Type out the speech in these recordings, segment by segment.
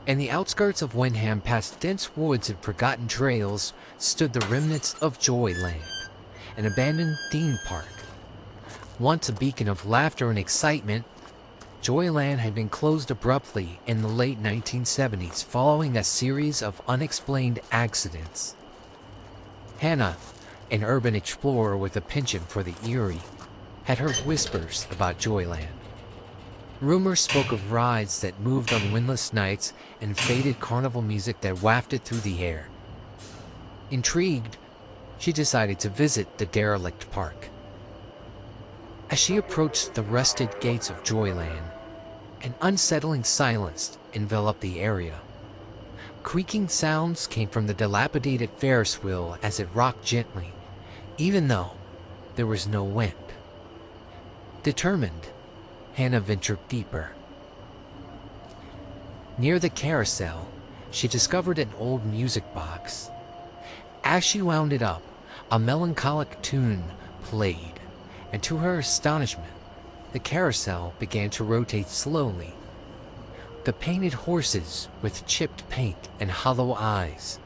In the outskirts of Wyndham, past dense woods and forgotten trails, stood the remnants of Joyland, an abandoned theme park. Once a beacon of laughter and excitement, Joyland had been closed abruptly in the late 1970s following a series of unexplained accidents. Hannah, an urban explorer with a penchant for the eerie, had heard whispers about Joyland. Rumors spoke of rides that moved on windless nights and faded carnival music that wafted through the air. Intrigued, she decided to visit the derelict park. As she approached the rusted gates of Joyland, an unsettling silence enveloped the area. Creaking sounds came from the dilapidated Ferris wheel as it rocked gently, even though there was no wind. Determined, Hannah ventured deeper. Near the carousel, she discovered an old music box. As she wound it up, a melancholic tune played, and to her astonishment, the carousel began to rotate slowly. The painted horses, with chipped paint and hollow eyes,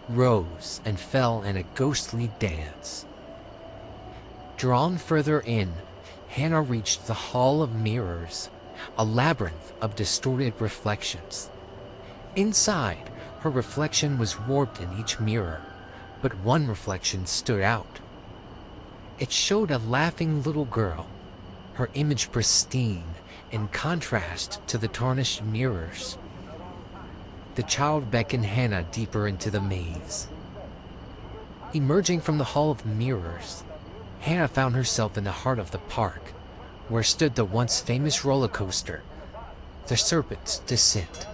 rose and fell in a ghostly dance. Drawn further in, Hannah reached the Hall of Mirrors, a labyrinth of distorted reflections. Inside, her reflection was warped in each mirror, but one reflection stood out. It showed a laughing little girl, her image pristine in contrast to the tarnished mirrors. The child beckoned Hannah deeper into the maze. Emerging from the Hall of Mirrors, Hannah found herself in the heart of the park, where stood the once famous roller coaster, the Serpent's Descent.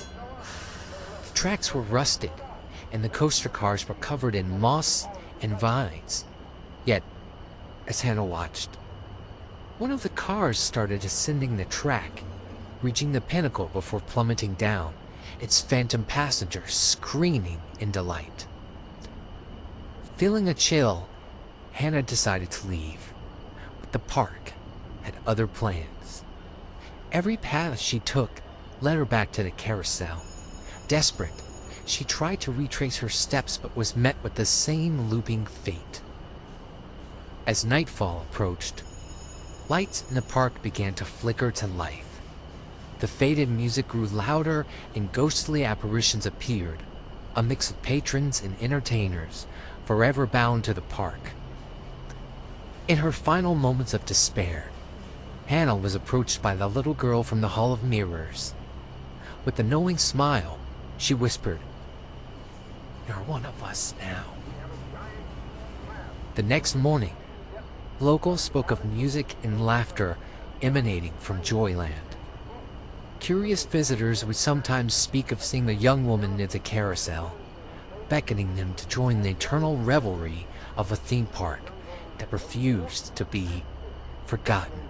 The tracks were rusted, and the coaster cars were covered in moss and vines. Yet, as Hannah watched, one of the cars started ascending the track, reaching the pinnacle before plummeting down, its phantom passenger screaming in delight. Feeling a chill, Hannah decided to leave, but the park had other plans. Every path she took led her back to the carousel. Desperate, she tried to retrace her steps but was met with the same looping fate. As nightfall approached, lights in the park began to flicker to life. The faded music grew louder and ghostly apparitions appeared, a mix of patrons and entertainers, forever bound to the park. In her final moments of despair, Hannah was approached by the little girl from the Hall of Mirrors. With a knowing smile, she whispered, "You're one of us now." The next morning, locals spoke of music and laughter emanating from Joyland. Curious visitors would sometimes speak of seeing a young woman near the carousel, beckoning them to join the eternal revelry of a theme park that refused to be forgotten.